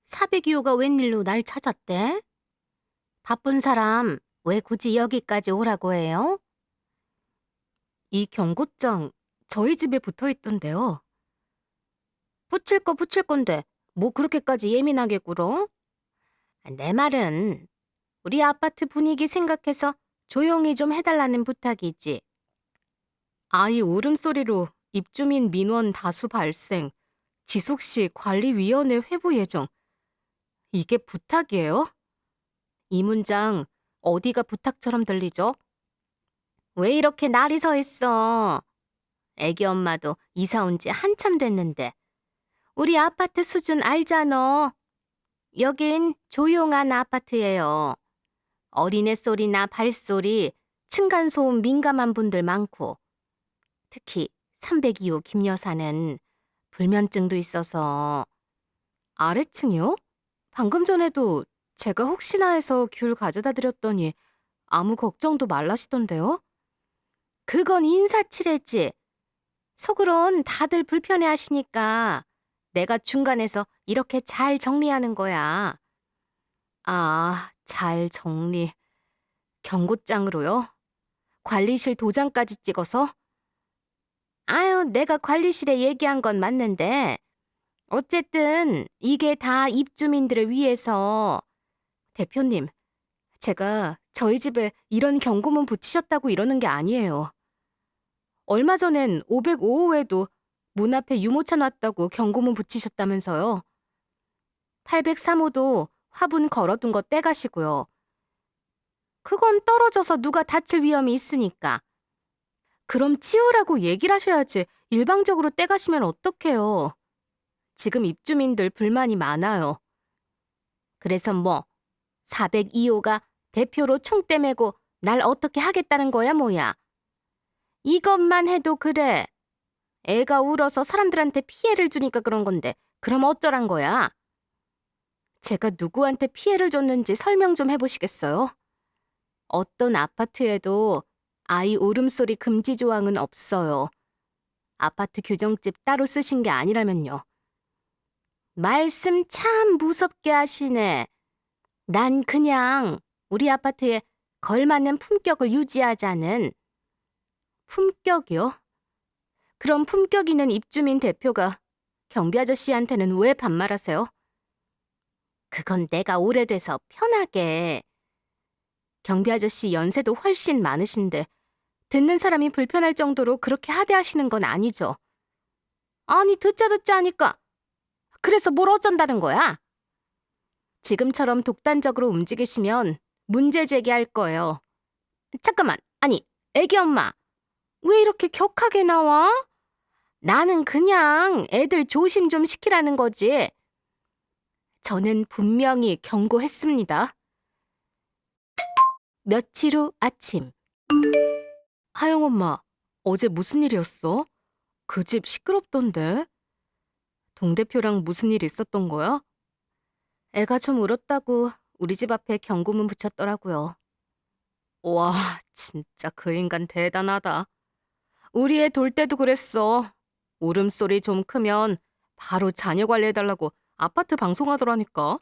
402호가 웬일로 날 찾았대? 바쁜 사람 왜 굳이 여기까지 오라고 해요? 이 경고장 저희 집에 붙어 있던데요. 붙일 거 붙일 건데 뭐 그렇게까지 예민하게 굴어? 내 말은 우리 아파트 분위기 생각해서 조용히 좀 해달라는 부탁이지. 아이 울음소리로 입주민 민원 다수 발생, 지속시 관리위원회 회부 예정. 이게 부탁이에요? 이 문장 어디가 부탁처럼 들리죠? 왜 이렇게 날이 서 있어? 애기 엄마도 이사 온 지 한참 됐는데. 우리 아파트 수준 알잖아. 여긴 조용한 아파트예요. 어린애 소리나 발소리, 층간소음 민감한 분들 많고. 특히 302호 김 여사는 불면증도 있어서. 아래층이요? 방금 전에도 제가 혹시나 해서 귤 가져다 드렸더니 아무 걱정도 말라시던데요? 그건 인사치레지. 속으론 다들 불편해 하시니까 내가 중간에서 이렇게 잘 정리하는 거야. 아, 잘 정리. 경고장으로요? 관리실 도장까지 찍어서? 아유, 내가 관리실에 얘기한 건 맞는데 어쨌든 이게 다 입주민들을 위해서. 대표님, 제가 저희 집에 이런 경고문 붙이셨다고 이러는 게 아니에요. 얼마 전엔 505호에도 문 앞에 유모차 놨다고 경고문 붙이셨다면서요. 803호도 화분 걸어둔 거 떼가시고요. 그건 떨어져서 누가 다칠 위험이 있으니까. 그럼 치우라고 얘기를 하셔야지 일방적으로 떼가시면 어떡해요. 지금 입주민들 불만이 많아요. 그래서 뭐 402호가 대표로 총대 메고 날 어떻게 하겠다는 거야 뭐야. 이것만 해도 그래. 애가 울어서 사람들한테 피해를 주니까 그런 건데 그럼 어쩌란 거야? 제가 누구한테 피해를 줬는지 설명 좀 해보시겠어요? 어떤 아파트에도 아이 울음소리 금지 조항은 없어요. 아파트 규정집 따로 쓰신 게 아니라면요. 말씀 참 무섭게 하시네. 난 그냥 우리 아파트에 걸맞는 품격을 유지하자는. 품격이요? 그럼 품격 있는 입주민 대표가 경비 아저씨한테는 왜 반말하세요? 그건 내가 오래돼서 편하게. 경비 아저씨 연세도 훨씬 많으신데 듣는 사람이 불편할 정도로 그렇게 하대하시는 건 아니죠. 아니 듣자 하니까 그래서 뭘 어쩐다는 거야? 지금처럼 독단적으로 움직이시면 문제 제기할 거예요. 잠깐만, 아니 애기 엄마 왜 이렇게 격하게 나와? 나는 그냥 애들 조심 좀 시키라는 거지. 저는 분명히 경고했습니다. 며칠 후 아침. 하영 엄마, 어제 무슨 일이었어? 그 집 시끄럽던데? 동 대표랑 무슨 일 있었던 거야? 애가 좀 울었다고 우리 집 앞에 경고문 붙였더라고요. 와, 진짜 그 인간 대단하다. 우리 애 돌 때도 그랬어. 울음소리 좀 크면 바로 자녀 관리해달라고 아파트 방송하더라니까.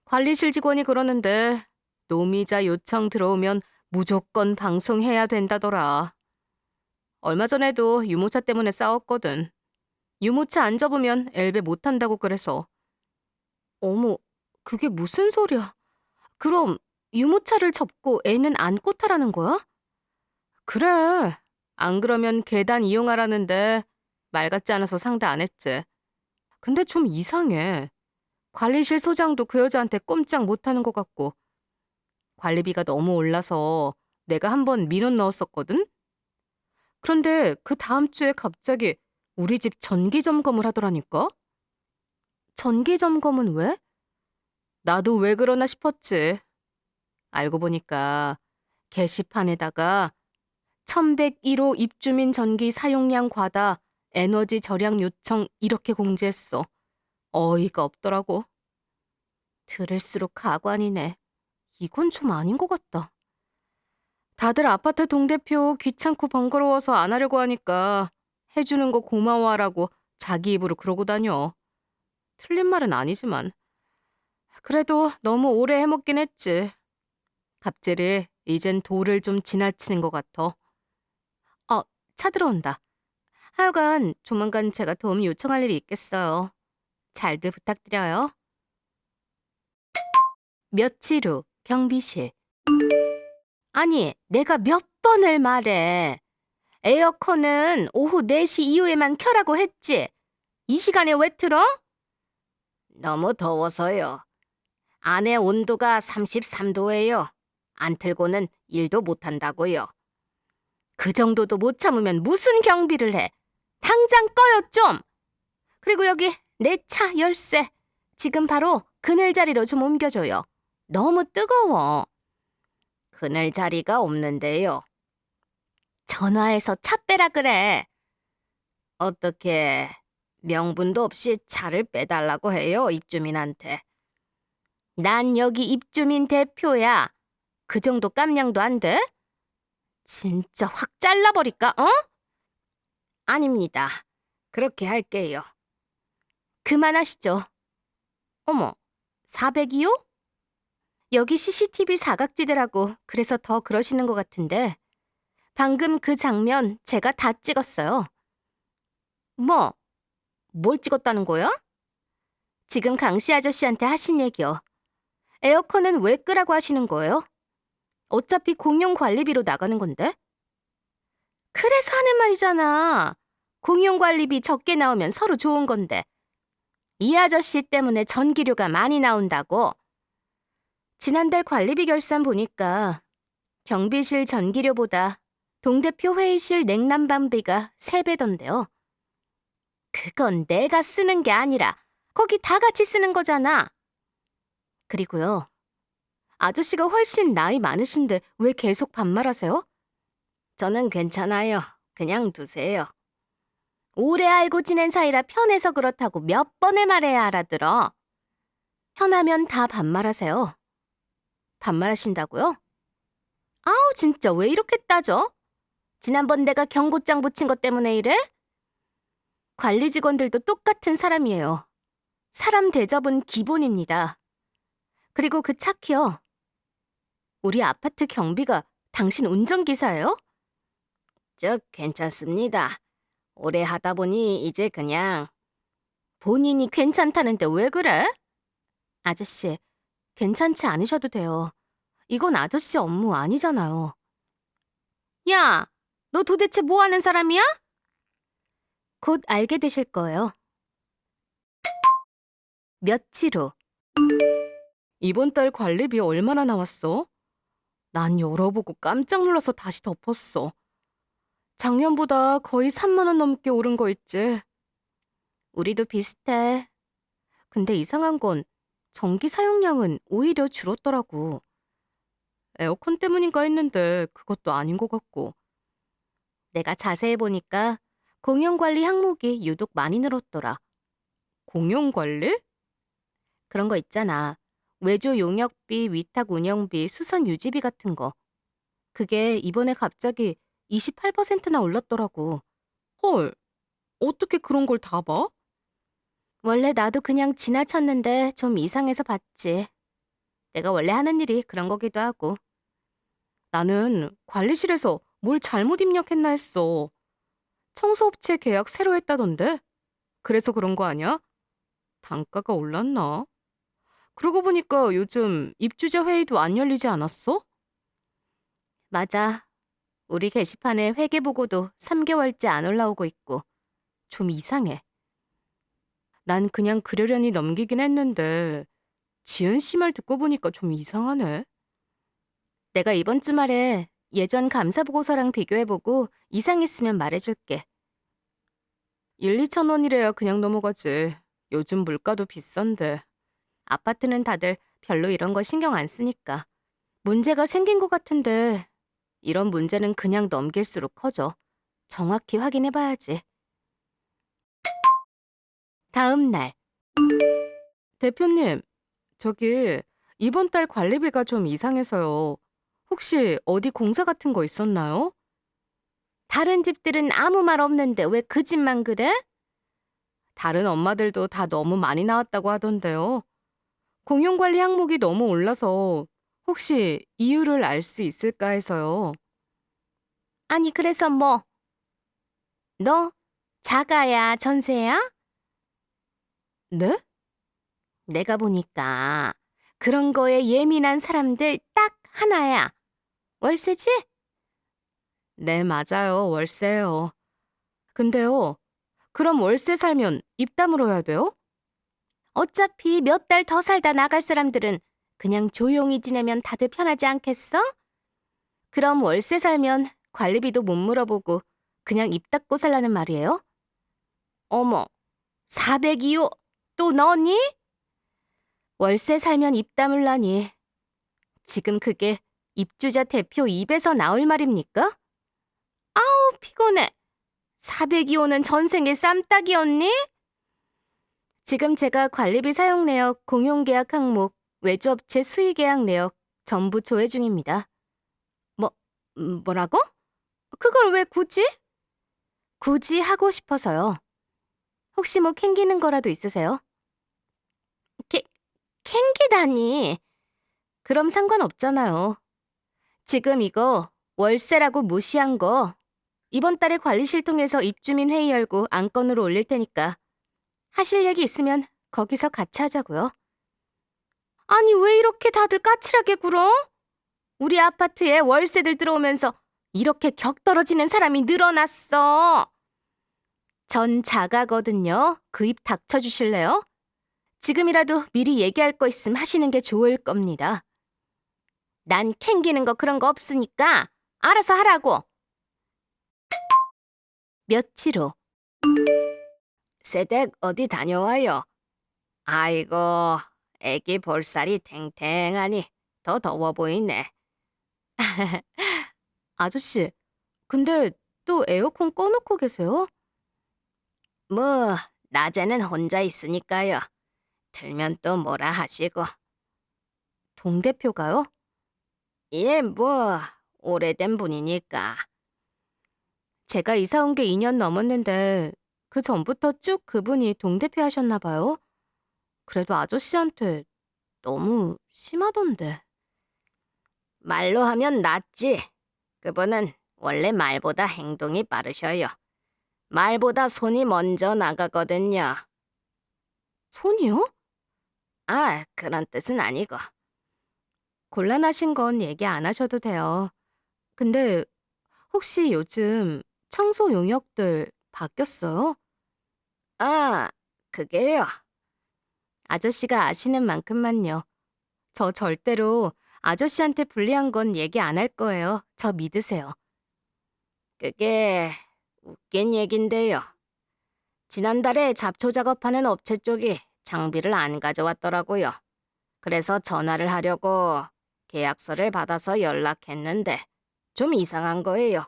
관리실 직원이 그러는데 노미자 요청 들어오면 무조건 방송해야 된다더라. 얼마 전에도 유모차 때문에 싸웠거든. 유모차 안 접으면 엘베 못 탄다고 그래서. 어머, 그게 무슨 소리야? 그럼 유모차를 접고 애는 안고 타라는 거야? 그래. 안 그러면 계단 이용하라는데 말 같지 않아서 상대 안 했지. 근데 좀 이상해. 관리실 소장도 그 여자한테 꼼짝 못하는 것 같고 관리비가 너무 올라서 내가 한번 민원 넣었었거든? 그런데 그 다음 주에 갑자기 우리 집 전기 점검을 하더라니까? 전기 점검은 왜? 나도 왜 그러나 싶었지. 알고 보니까 게시판에다가 1101호 입주민 전기 사용량 과다, 에너지 절약 요청 이렇게 공지했어. 어이가 없더라고. 들을수록 가관이네. 이건 좀 아닌 것 같다. 다들 아파트 동대표 귀찮고 번거로워서 안 하려고 하니까 해주는 거 고마워하라고 자기 입으로 그러고 다녀. 틀린 말은 아니지만. 그래도 너무 오래 해먹긴 했지. 갑질이 이젠 도를 좀 지나치는 것 같아. 차 들어온다. 하여간 조만간 제가 도움 요청할 일이 있겠어요. 잘들 부탁드려요. 며칠 후 경비실. 아니, 내가 몇 번을 말해. 에어컨은 오후 4시 이후에만 켜라고 했지. 이 시간에 왜 틀어? 너무 더워서요. 안에 온도가 33도예요. 안 틀고는 일도 못 한다고요. 그 정도도 못 참으면 무슨 경비를 해. 당장 꺼요 좀. 그리고 여기 내 차 열쇠. 지금 바로 그늘 자리로 좀 옮겨줘요. 너무 뜨거워. 그늘 자리가 없는데요. 전화해서 차 빼라 그래. 어떻게 명분도 없이 차를 빼달라고 해요, 입주민한테. 난 여기 입주민 대표야. 그 정도 깜냥도 안 돼? 진짜 확 잘라버릴까, 어? 아닙니다. 그렇게 할게요. 그만하시죠. 어머, 400이요? 여기 CCTV 사각지대라고 그래서 더 그러시는 것 같은데 방금 그 장면 제가 다 찍었어요. 뭐? 뭘 찍었다는 거야? 지금 강씨 아저씨한테 하신 얘기요. 에어컨은 왜 끄라고 하시는 거예요? 어차피 공용 관리비로 나가는 건데? 그래서 하는 말이잖아. 공용 관리비 적게 나오면 서로 좋은 건데. 이 아저씨 때문에 전기료가 많이 나온다고. 지난달 관리비 결산 보니까 경비실 전기료보다 동대표 회의실 냉난방비가 3배던데요. 그건 내가 쓰는 게 아니라 거기 다 같이 쓰는 거잖아. 그리고요. 아저씨가 훨씬 나이 많으신데 왜 계속 반말하세요? 저는 괜찮아요. 그냥 두세요. 오래 알고 지낸 사이라 편해서 그렇다고 몇 번을 말해야 알아들어. 편하면 다 반말하세요. 반말하신다고요? 아우 진짜 왜 이렇게 따져? 지난번 내가 경고장 붙인 것 때문에 이래? 관리 직원들도 똑같은 사람이에요. 사람 대접은 기본입니다. 그리고 그 차키요. 우리 아파트 경비가 당신 운전기사예요? 괜찮습니다. 오래 하다 보니 이제 그냥. 본인이 괜찮다는데 왜 그래? 아저씨, 괜찮지 않으셔도 돼요. 이건 아저씨 업무 아니잖아요. 야, 너 도대체 뭐 하는 사람이야? 곧 알게 되실 거예요. 며칠 후. 이번 달 관리비 얼마나 나왔어? 난 열어보고 깜짝 놀라서 다시 덮었어. 작년보다 거의 3만 원 넘게 오른 거 있지. 우리도 비슷해. 근데 이상한 건 전기 사용량은 오히려 줄었더라고. 에어컨 때문인가 했는데 그것도 아닌 것 같고. 내가 자세히 보니까 공용관리 항목이 유독 많이 늘었더라. 공용관리? 그런 거 있잖아. 외조 용역비, 위탁 운영비, 수선 유지비 같은 거. 그게 이번에 갑자기 28%나 올랐더라고. 헐, 어떻게 그런 걸 다 봐? 원래 나도 그냥 지나쳤는데 좀 이상해서 봤지. 내가 원래 하는 일이 그런 거기도 하고. 나는 관리실에서 뭘 잘못 입력했나 했어. 청소업체 계약 새로 했다던데? 그래서 그런 거 아니야? 단가가 올랐나? 그러고 보니까 요즘 입주자 회의도 안 열리지 않았어? 맞아. 우리 게시판에 회계 보고도 3개월째 안 올라오고 있고. 좀 이상해. 난 그냥 그러려니 넘기긴 했는데 지은 씨 말 듣고 보니까 좀 이상하네. 내가 이번 주말에 예전 감사 보고서랑 비교해보고 이상했으면 말해줄게. 1, 2천 원이래야 그냥 넘어가지. 요즘 물가도 비싼데. 아파트는 다들 별로 이런 거 신경 안 쓰니까. 문제가 생긴 것 같은데 이런 문제는 그냥 넘길수록 커져. 정확히 확인해봐야지. 다음 날. 대표님, 저기 이번 달 관리비가 좀 이상해서요. 혹시 어디 공사 같은 거 있었나요? 다른 집들은 아무 말 없는데 왜 그 집만 그래? 다른 엄마들도 다 너무 많이 나왔다고 하던데요. 공용관리 항목이 너무 올라서 혹시 이유를 알 수 있을까 해서요. 아니, 그래서 뭐? 너 자가야, 전세야? 네? 내가 보니까 그런 거에 예민한 사람들 딱 하나야. 월세지? 네, 맞아요. 월세요. 근데요, 그럼 월세 살면 입 다물어야 돼요? 어차피 몇 달 더 살다 나갈 사람들은 그냥 조용히 지내면 다들 편하지 않겠어? 그럼 월세 살면 관리비도 못 물어보고 그냥 입 닫고 살라는 말이에요? 어머, 402호 또 너니? 월세 살면 입 다물라니. 지금 그게 입주자 대표 입에서 나올 말입니까? 피곤해. 402호는 전생에 쌈딱이었니? 지금 제가 관리비 사용 내역, 공용계약 항목, 외주업체 수의계약 내역 전부 조회 중입니다. 뭐, 뭐라고? 그걸 왜 굳이? 굳이 하고 싶어서요. 혹시 뭐 캥기는 거라도 있으세요? 캐, 캥기다니. 그럼 상관없잖아요. 지금 이거 월세라고 무시한 거 이번 달에 관리실 통해서 입주민 회의 열고 안건으로 올릴 테니까 하실 얘기 있으면 거기서 같이 하자고요. 아니, 왜 이렇게 다들 까칠하게 굴어? 우리 아파트에 월세들 들어오면서 이렇게 격 떨어지는 사람이 늘어났어. 전 자가거든요. 그 입 닥쳐주실래요? 지금이라도 미리 얘기할 거 있음 하시는 게 좋을 겁니다. 난 캥기는 거 그런 거 없으니까 알아서 하라고. 며칠 후. 새댁 어디 다녀와요? 아이고, 애기 볼살이 탱탱하니 더 더워 보이네. 아저씨, 근데 또 에어컨 꺼놓고 계세요? 뭐, 낮에는 혼자 있으니까요. 틀면 또 뭐라 하시고. 동 대표가요? 예, 뭐, 오래된 분이니까. 제가 이사 온 게 2년 넘었는데 그 전부터 쭉 그분이 동 대표 하셨나 봐요. 그래도 아저씨한테 너무 심하던데. 말로 하면 낫지. 그분은 원래 말보다 행동이 빠르셔요. 말보다 손이 먼저 나가거든요. 손이요? 아, 그런 뜻은 아니고. 곤란하신 건 얘기 안 하셔도 돼요. 근데 혹시 요즘 청소 용역들 바뀌었어요? 아, 그게요. 아저씨가 아시는 만큼만요. 저 절대로 아저씨한테 불리한 건 얘기 안 할 거예요. 저 믿으세요. 그게 웃긴 얘긴데요. 지난달에 잡초 작업하는 업체 쪽이 장비를 안 가져왔더라고요. 그래서 전화를 하려고 계약서를 받아서 연락했는데 좀 이상한 거예요.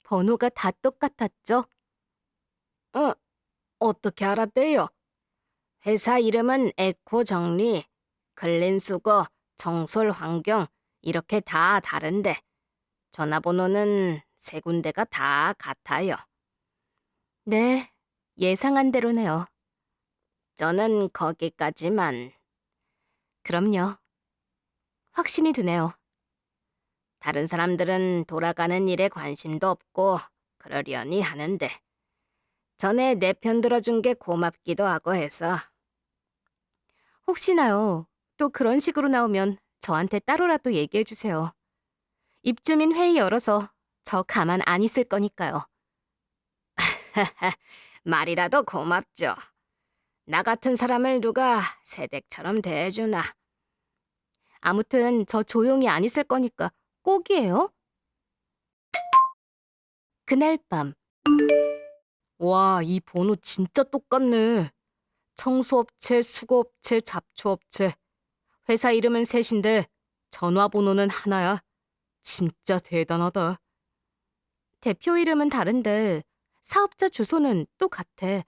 번호가 다 똑같았죠? 어, 어떻게 알았대요? 회사 이름은 에코정리, 근린수거, 정솔환경 이렇게 다 다른데 전화번호는 세 군데가 다 같아요. 네, 예상한 대로네요. 저는 거기까지만. 그럼요. 확신이 드네요. 다른 사람들은 돌아가는 일에 관심도 없고 그러려니 하는데 전에 내 편 들어준 게 고맙기도 하고 해서. 혹시나요. 또 그런 식으로 나오면 저한테 따로라도 얘기해 주세요. 입주민 회의 열어서 저 가만 안 있을 거니까요. 말이라도 고맙죠. 나 같은 사람을 누가 새댁처럼 대해주나. 아무튼 저 조용히 안 있을 거니까 꼭이에요. 그날 밤. 와, 이 번호 진짜 똑같네. 청소업체, 수거업체, 잡초업체. 회사 이름은 셋인데 전화번호는 하나야. 진짜 대단하다. 대표 이름은 다른데 사업자 주소는 똑같아.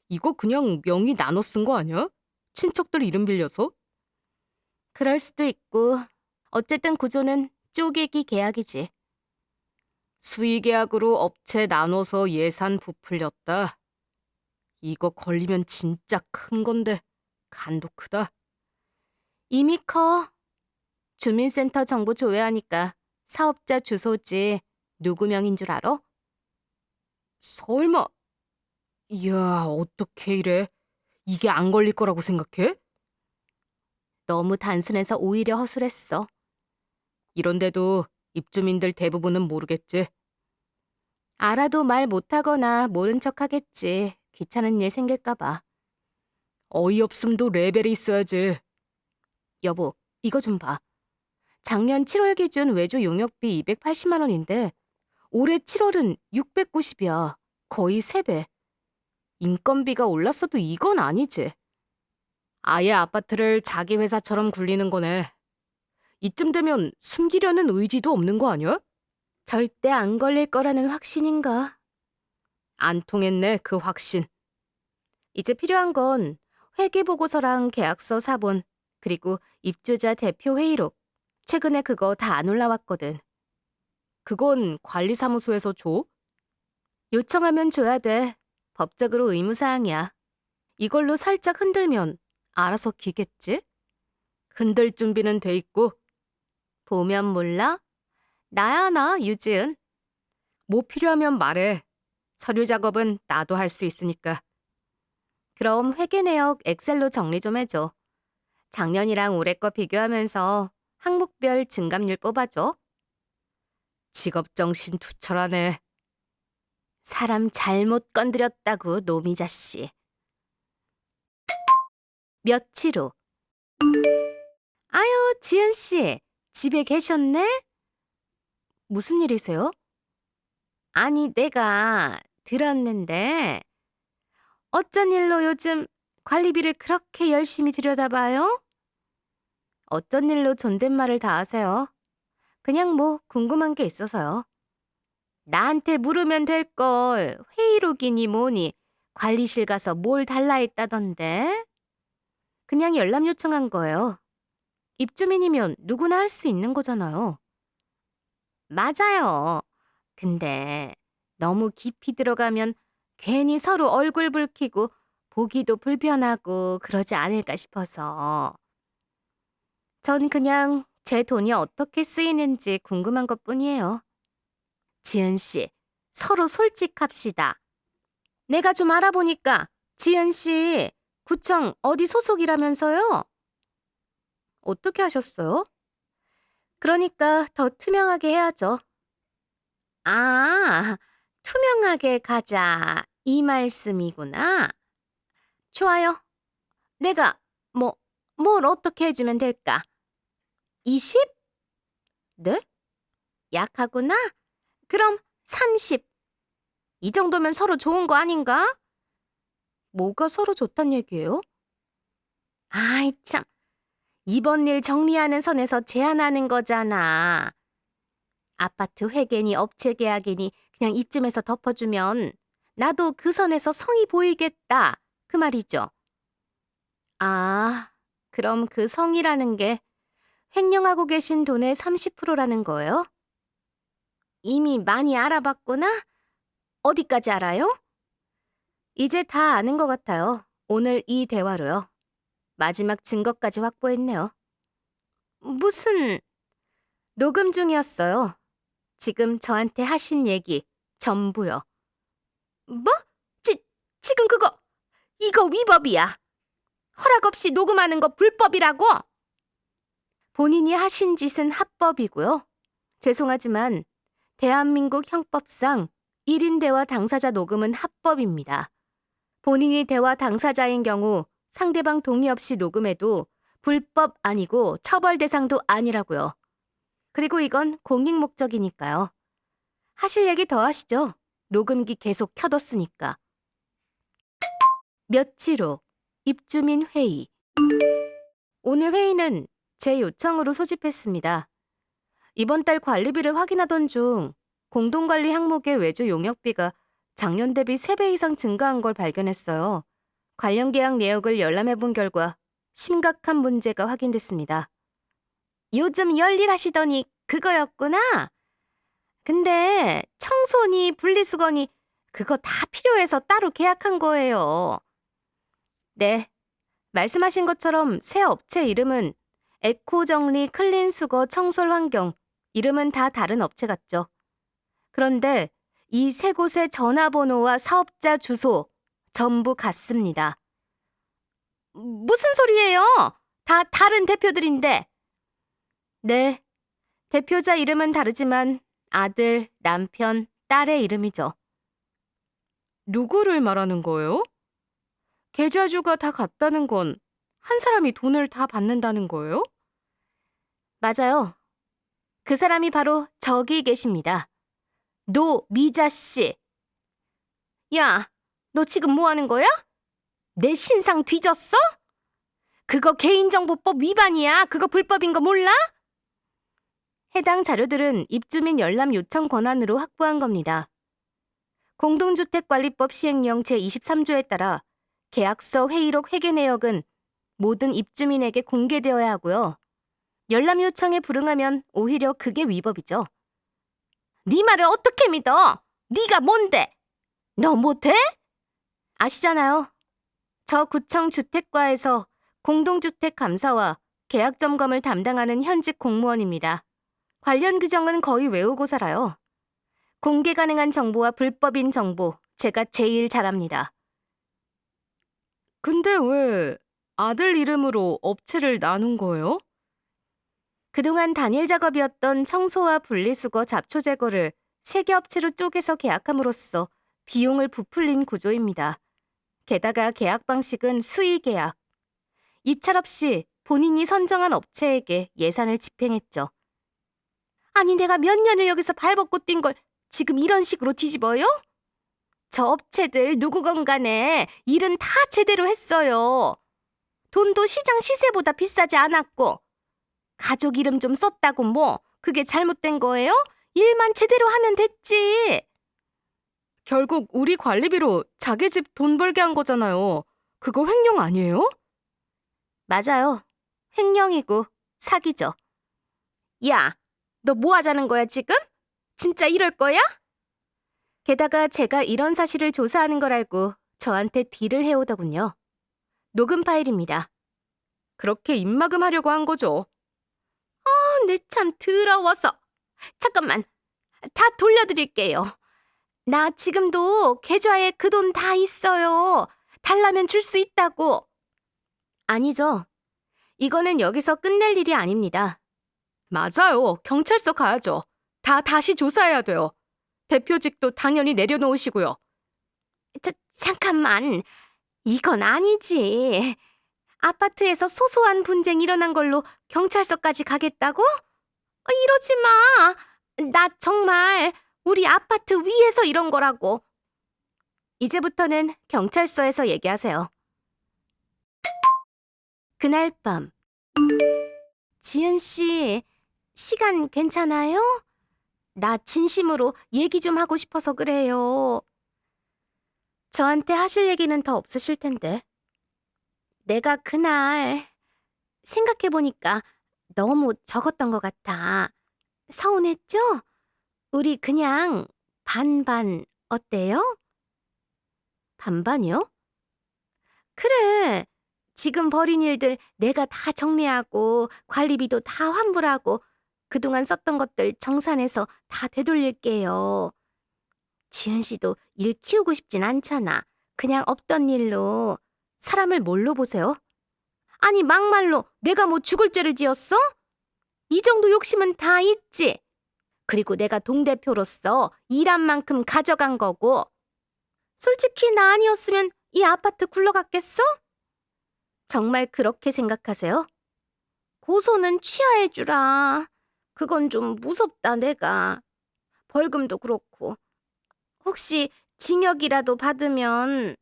이거 그냥 명의 나눠 쓴 거 아니야? 친척들 이름 빌려서? 그럴 수도 있고 어쨌든 구조는 쪼개기 계약이지. 수의 계약으로 업체 나눠서 예산 부풀렸다. 이거 걸리면 진짜 큰 건데 간도 크다. 이미 커. 주민센터 정보 조회하니까 사업자 주소지 누구 명인 줄 알아? 설마. 이야, 어떻게 이래? 이게 안 걸릴 거라고 생각해? 너무 단순해서 오히려 허술했어. 이런데도 입주민들 대부분은 모르겠지. 알아도 말 못하거나 모른 척하겠지. 귀찮은 일 생길까 봐. 어이없음도 레벨이 있어야지. 여보, 이거 좀 봐. 작년 7월 기준 외주 용역비 280만 원인데 올해 7월은 690이야. 거의 3배. 인건비가 올랐어도 이건 아니지. 아예 아파트를 자기 회사처럼 굴리는 거네. 이쯤 되면 숨기려는 의지도 없는 거 아니야? 절대 안 걸릴 거라는 확신인가? 안 통했네, 그 확신. 이제 필요한 건 회계보고서랑 계약서 사본, 그리고 입주자 대표 회의록. 최근에 그거 다 안 올라왔거든. 그건 관리사무소에서 줘? 요청하면 줘야 돼. 법적으로 의무사항이야. 이걸로 살짝 흔들면 알아서 기겠지? 흔들 준비는 돼 있고. 보면 몰라? 나야 나, 유지은. 뭐 필요하면 말해. 서류 작업은 나도 할 수 있으니까. 그럼 회계 내역 엑셀로 정리 좀 해줘. 작년이랑 올해 거 비교하면서 항목별 증감률 뽑아줘. 직업정신 투철하네. 사람 잘못 건드렸다고, 노미자 씨. 며칠 후. 아유, 지은 씨. 집에 계셨네? 무슨 일이세요? 아니, 내가 들었는데 어쩐 일로 요즘 관리비를 그렇게 열심히 들여다봐요? 어쩐 일로 존댓말을 다 하세요? 그냥 뭐 궁금한 게 있어서요. 나한테 물으면 될걸. 회의록이니 뭐니 관리실 가서 뭘 달라 했다던데. 그냥 열람 요청한 거예요. 입주민이면 누구나 할 수 있는 거잖아요. 맞아요. 근데 너무 깊이 들어가면 괜히 서로 얼굴 붉히고 보기도 불편하고 그러지 않을까 싶어서. 전 그냥 제 돈이 어떻게 쓰이는지 궁금한 것뿐이에요. 지은 씨, 서로 솔직합시다. 내가 좀 알아보니까 지은 씨, 구청 어디 소속이라면서요? 어떻게 하셨어요? 그러니까 더 투명하게 해야죠. 아, 투명하게 가자. 이 말씀이구나. 좋아요. 내가 뭘 어떻게 해주면 될까? 20? 네? 약하구나? 그럼 30. 이 정도면 서로 좋은 거 아닌가? 뭐가 서로 좋단 얘기예요? 아이 참, 이번 일 정리하는 선에서 제안하는 거잖아. 아파트 회계니 업체 계약이니 그냥 이쯤에서 덮어주면 나도 그 선에서 성의 보이겠다. 그 말이죠. 아, 그럼 그 성이라는 게 횡령하고 계신 돈의 30%라는 거예요? 이미 많이 알아봤구나? 어디까지 알아요? 이제 다 아는 것 같아요. 오늘 이 대화로요. 마지막 증거까지 확보했네요. 무슨 녹음 중이었어요. 지금 저한테 하신 얘기 전부요. 뭐? 지금 이거 위법이야. 허락 없이 녹음하는 거 불법이라고? 본인이 하신 짓은 합법이고요. 죄송하지만 대한민국 형법상 1인 대화 당사자 녹음은 합법입니다. 본인이 대화 당사자인 경우 상대방 동의 없이 녹음해도 불법 아니고 처벌 대상도 아니라고요. 그리고 이건 공익 목적이니까요. 하실 얘기 더 하시죠. 녹음기 계속 켜뒀으니까. 며칠 후 입주민 회의. 오늘 회의는 제 요청으로 소집했습니다. 이번 달 관리비를 확인하던 중 공동관리 항목의 외주 용역비가 작년 대비 3배 이상 증가한 걸 발견했어요. 관련 계약 내역을 열람해본 결과 심각한 문제가 확인됐습니다. 요즘 열일하시더니 그거였구나. 근데 청소니 분리수거니 그거 다 필요해서 따로 계약한 거예요. 네, 말씀하신 것처럼 새 업체 이름은 에코정리 클린수거 청솔환경, 이름은 다 다른 업체 같죠. 그런데 이 세 곳의 전화번호와 사업자 주소 전부 같습니다. 무슨 소리예요? 다 다른 대표들인데. 네, 대표자 이름은 다르지만 아들, 남편, 딸의 이름이죠. 누구를 말하는 거예요? 계좌주가 다 같다는 건 한 사람이 돈을 다 받는다는 거예요? 맞아요. 그 사람이 바로 저기 계십니다. 노미자 씨. 야, 너 지금 뭐 하는 거야? 내 신상 뒤졌어? 그거 개인정보법 위반이야. 그거 불법인 거 몰라? 해당 자료들은 입주민 열람 요청 권한으로 확보한 겁니다. 공동주택관리법 시행령 제23조에 따라 계약서 회의록 회계 내역은 모든 입주민에게 공개되어야 하고요. 열람 요청에 불응하면 오히려 그게 위법이죠. 네 말을 어떻게 믿어? 네가 뭔데? 너 못해? 아시잖아요. 저 구청 주택과에서 공동주택 감사와 계약 점검을 담당하는 현직 공무원입니다. 관련 규정은 거의 외우고 살아요. 공개 가능한 정보와 불법인 정보, 제가 제일 잘합니다. 근데 왜 아들 이름으로 업체를 나눈 거예요? 그동안 단일 작업이었던 청소와 분리수거, 잡초 제거를 3개 업체로 쪼개서 계약함으로써 비용을 부풀린 구조입니다. 게다가 계약 방식은 수의 계약. 입찰 없이 본인이 선정한 업체에게 예산을 집행했죠. 아니 내가 몇 년을 여기서 발벗고 뛴 걸 지금 이런 식으로 뒤집어요? 저 업체들 누구건 간에 일은 다 제대로 했어요. 돈도 시장 시세보다 비싸지 않았고 가족 이름 좀 썼다고 뭐 그게 잘못된 거예요? 일만 제대로 하면 됐지. 결국 우리 관리비로 자기 집 돈 벌게 한 거잖아요. 그거 횡령 아니에요? 맞아요. 횡령이고 사기죠. 야, 너 뭐 하자는 거야 지금? 진짜 이럴 거야? 게다가 제가 이런 사실을 조사하는 걸 알고 저한테 딜을 해오더군요. 녹음 파일입니다. 그렇게 입막음 하려고 한 거죠. 내 참 더러워서. 잠깐만, 다 돌려드릴게요. 나 지금도 계좌에 그 돈 다 있어요. 달라면 줄 수 있다고. 아니죠. 이거는 여기서 끝낼 일이 아닙니다. 맞아요. 경찰서 가야죠. 다 다시 조사해야 돼요. 대표직도 당연히 내려놓으시고요. 잠깐만. 이건 아니지. 아파트에서 소소한 분쟁 일어난 걸로 경찰서까지 가겠다고? 이러지 마. 나 정말 우리 아파트 위에서 이런 거라고. 이제부터는 경찰서에서 얘기하세요. 그날 밤. 지은 씨, 시간 괜찮아요? 나 진심으로 얘기 좀 하고 싶어서 그래요. 저한테 하실 얘기는 더 없으실 텐데. 내가 그날 생각해보니까 너무 적었던 것 같아. 서운했죠? 우리 그냥 반반 어때요? 반반이요? 그래. 지금 벌인 일들 내가 다 정리하고 관리비도 다 환불하고 그동안 썼던 것들 정산해서 다 되돌릴게요. 지은 씨도 일 키우고 싶진 않잖아. 그냥 없던 일로. 사람을 뭘로 보세요? 아니 막말로 내가 뭐 죽을 죄를 지었어? 이 정도 욕심은 다 있지. 그리고 내가 동대표로서 일한 만큼 가져간 거고. 솔직히 나 아니었으면 이 아파트 굴러갔겠어? 정말 그렇게 생각하세요? 고소는 취하해주라. 그건 좀 무섭다 내가. 벌금도 그렇고. 혹시 징역이라도 받으면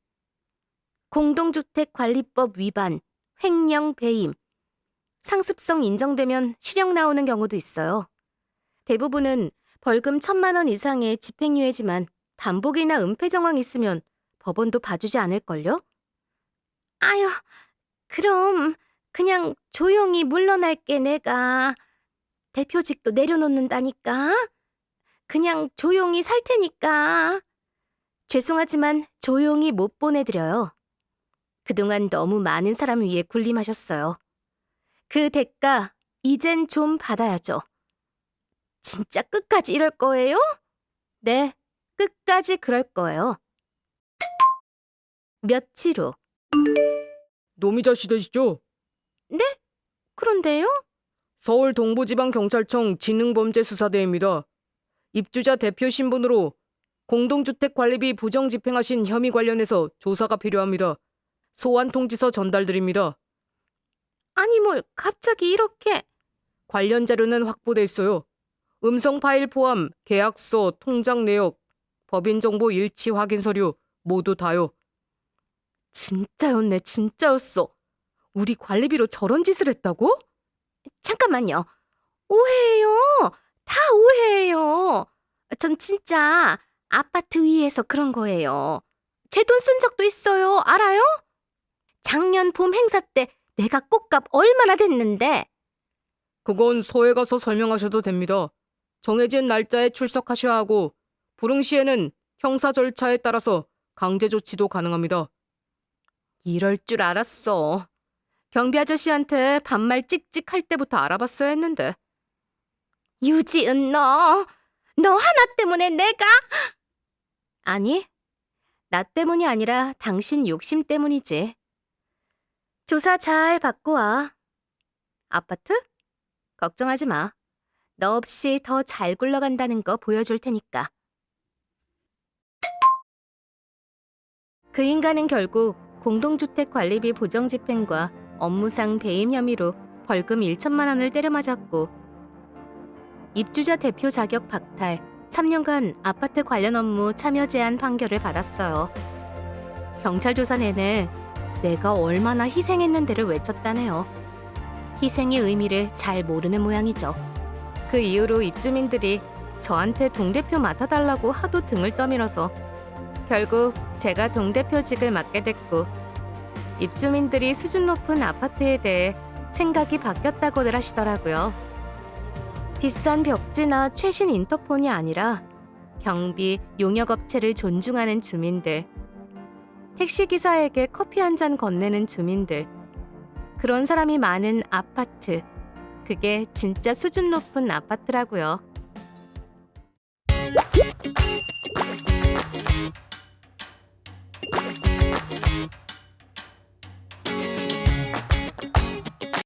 공동주택관리법 위반, 횡령 배임, 상습성 인정되면 실형 나오는 경우도 있어요. 대부분은 벌금 1,000만 원 이상의 집행유예지만 반복이나 은폐 정황이 있으면 법원도 봐주지 않을걸요? 아유, 그럼 그냥 조용히 물러날게 내가. 대표직도 내려놓는다니까. 그냥 조용히 살 테니까. 죄송하지만 조용히 못 보내드려요. 그동안 너무 많은 사람 위에 군림하셨어요. 그 대가 이젠 좀 받아야죠. 진짜 끝까지 이럴 거예요? 네, 끝까지 그럴 거예요. 며칠 후. 노미자 씨 되시죠? 네? 그런데요? 서울 동부지방경찰청 지능범죄수사대입니다. 입주자 대표 신분으로 공동주택 관리비 부정 집행하신 혐의 관련해서 조사가 필요합니다. 소환 통지서 전달드립니다. 아니 뭘 갑자기 이렇게. 관련 자료는 확보돼 있어요. 음성 파일 포함 계약서, 통장 내역, 법인 정보 일치 확인 서류 모두 다요. 진짜였네, 진짜였어. 우리 관리비로 저런 짓을 했다고? 잠깐만요. 오해예요. 다 오해예요. 전 진짜 아파트 위에서 그런 거예요. 제 돈 쓴 적도 있어요. 알아요? 작년 봄 행사 때 내가 꽃값 얼마나 됐는데. 그건 서에 가서 설명하셔도 됩니다. 정해진 날짜에 출석하셔야 하고 불응 시에는 형사 절차에 따라서 강제 조치도 가능합니다. 이럴 줄 알았어. 경비 아저씨한테 반말 찍찍 할 때부터 알아봤어야 했는데. 유지은 너 하나 때문에 내가. 아니, 나 때문이 아니라 당신 욕심 때문이지. 조사 잘 받고 와. 아파트? 걱정하지 마. 너 없이 더 잘 굴러간다는 거 보여줄 테니까. 그 인간은 결국 공동주택 관리비 부정 집행과 업무상 배임 혐의로 벌금 1천만 원을 때려맞았고 입주자 대표 자격 박탈, 3년간 아파트 관련 업무 참여 제한 판결을 받았어요. 경찰 조사 내내 내가 얼마나 희생했는데를 외쳤다네요. 희생의 의미를 잘 모르는 모양이죠. 그 이후로 입주민들이 저한테 동대표 맡아달라고 하도 등을 떠밀어서 결국 제가 동대표직을 맡게 됐고 입주민들이 수준 높은 아파트에 대해 생각이 바뀌었다고들 하시더라고요. 비싼 벽지나 최신 인터폰이 아니라 경비, 용역업체를 존중하는 주민들, 택시기사에게 커피 한 잔 건네는 주민들, 그런 사람이 많은 아파트, 그게 진짜 수준 높은 아파트라고요.